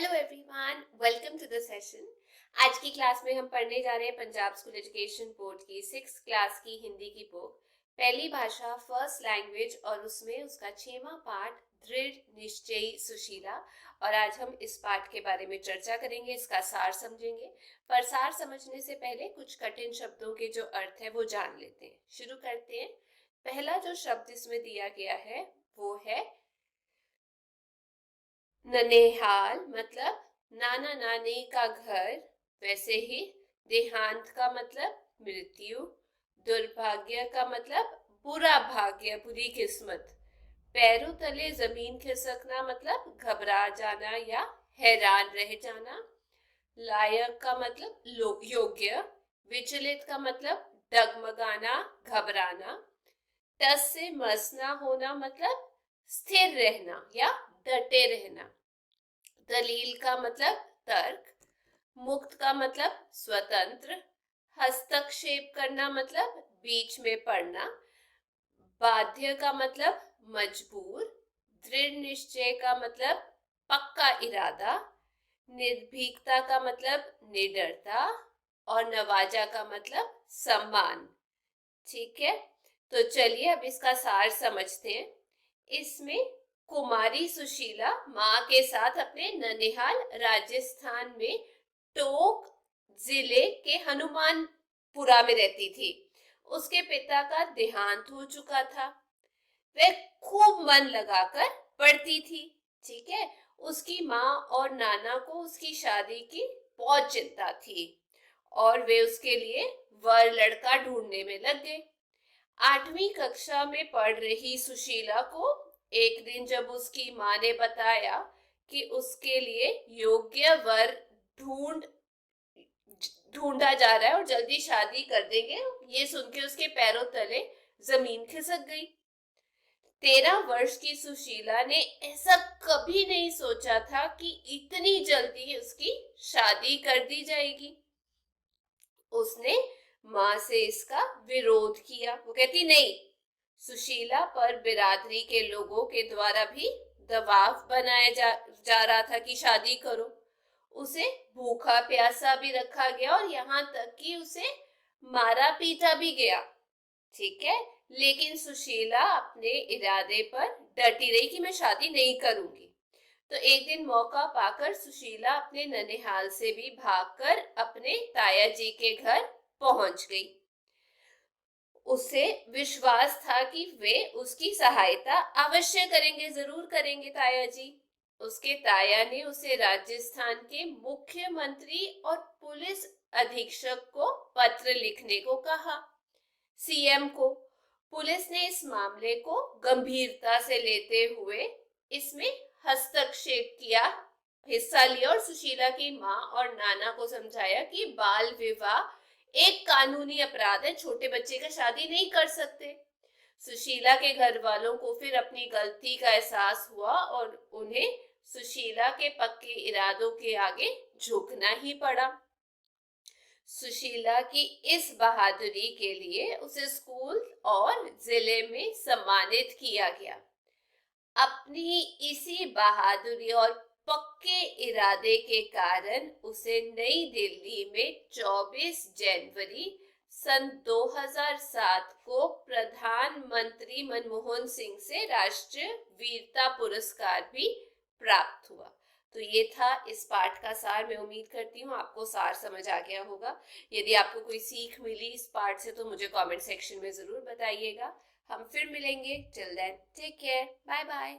Hello everyone, welcome to the session. आज की class में हम पढ़ने जा रहे हैं पंजाब स्कूल एजुकेशन बोर्ड की 6th क्लास की हिंदी की बुक पहली भाषा फर्स्ट लैंग्वेज और उसमें उसका 6वां पाठ दृढ़ निश्चयी सुशीला। और आज हम इस पाठ के बारे में चर्चा करेंगे, इसका सार समझेंगे। पर सार समझने से पहले कुछ कठिन शब्दों के जो अर्थ है वो जान लेते हैं। शुरू करते हैं। पहला जो शब्द इसमें दिया गया है वो है ननेहाल, मतलब नाना नानी का घर। वैसे ही देहांत का मतलब मृत्यु। दुर्भाग्य का मतलब बुरा भाग्य, बुरी किस्मत। पैरों तले जमीन खिसकना मतलब घबरा जाना या हैरान रह जाना। लायक का मतलब योग्य। विचलित का मतलब डगमगाना, घबराना। टस से मस ना होना मतलब स्थिर रहना या डटे रहना। दलील का मतलब तर्क। मुक्त का मतलब स्वतंत्र। हस्तक्षेप करना मतलब बीच में पड़ना। बाध्य का मतलब मजबूर। दृढ़ निश्चय का मतलब पक्का इरादा। निर्भीकता का मतलब निडरता। और नवाजा का मतलब सम्मान। ठीक है, तो चलिए अब इसका सार समझते हैं। इसमें कुमारी सुशीला माँ के साथ अपने ननिहाल राजस्थान में टोक जिले के हनुमानपुरा में रहती थी। उसके पिता का देहांत हो चुका था। वह खूब मन लगाकर पढ़ती थी। ठीक है, उसकी माँ और नाना को उसकी शादी की बहुत चिंता थी और वे उसके लिए वर लड़का ढूंढने में लग गए। 8वीं कक्षा में पढ़ रही सुशीला को एक दिन जब उसकी माँ ने बताया कि उसके लिए योग्य वर ढूंढा जा रहा है और जल्दी शादी कर देंगे, ये सुन के उसके पैरों तले जमीन खिसक गई। 13 वर्ष की सुशीला ने ऐसा कभी नहीं सोचा था कि इतनी जल्दी उसकी शादी कर दी जाएगी। उसने माँ से इसका विरोध किया। वो कहती नहीं। सुशीला पर बिरादरी के लोगों के द्वारा भी दबाव बनाया जा रहा था कि शादी करो। उसे भूखा प्यासा भी रखा गया और यहाँ तक कि उसे मारा पीटा भी गया। ठीक है, लेकिन सुशीला अपने इरादे पर डटी रही कि मैं शादी नहीं करूंगी। तो एक दिन मौका पाकर सुशीला अपने ननिहाल से भी भागकर अपने ताया जी के घर पहुंच गई। उसे विश्वास था कि वे उसकी सहायता अवश्य करेंगे, जरूर करेंगे ताया जी। उसके ताया ने उसे राजस्थान के मुख्यमंत्री और पुलिस अधीक्षक को पत्र लिखने को कहा, सीएम को। पुलिस ने इस मामले को गंभीरता से लेते हुए इसमें हस्तक्षेप किया, हिस्सा लिया और सुशीला की माँ और नाना को समझाया कि बाल विवाह एक कानूनी अपराध है, छोटे बच्चे का शादी नहीं कर सकते। सुशीला के घर वालों को फिर अपनी गलती का एहसास हुआ और उन्हें सुशीला के पक्के इरादों के आगे झुकना ही पड़ा। सुशीला की इस बहादुरी के लिए उसे स्कूल और जिले में सम्मानित किया गया। अपनी इसी बहादुरी और पक्के इरादे के कारण उसे नई दिल्ली में 24 जनवरी सन 2007 को प्रधानमंत्री मनमोहन सिंह से राष्ट्रीय वीरता पुरस्कार भी प्राप्त हुआ। तो ये था इस पाठ का सार। मैं उम्मीद करती हूँ आपको सार समझ आ गया होगा। यदि आपको कोई सीख मिली इस पाठ से तो मुझे कमेंट सेक्शन में जरूर बताइएगा। हम फिर मिलेंगे। Till then take care, bye bye.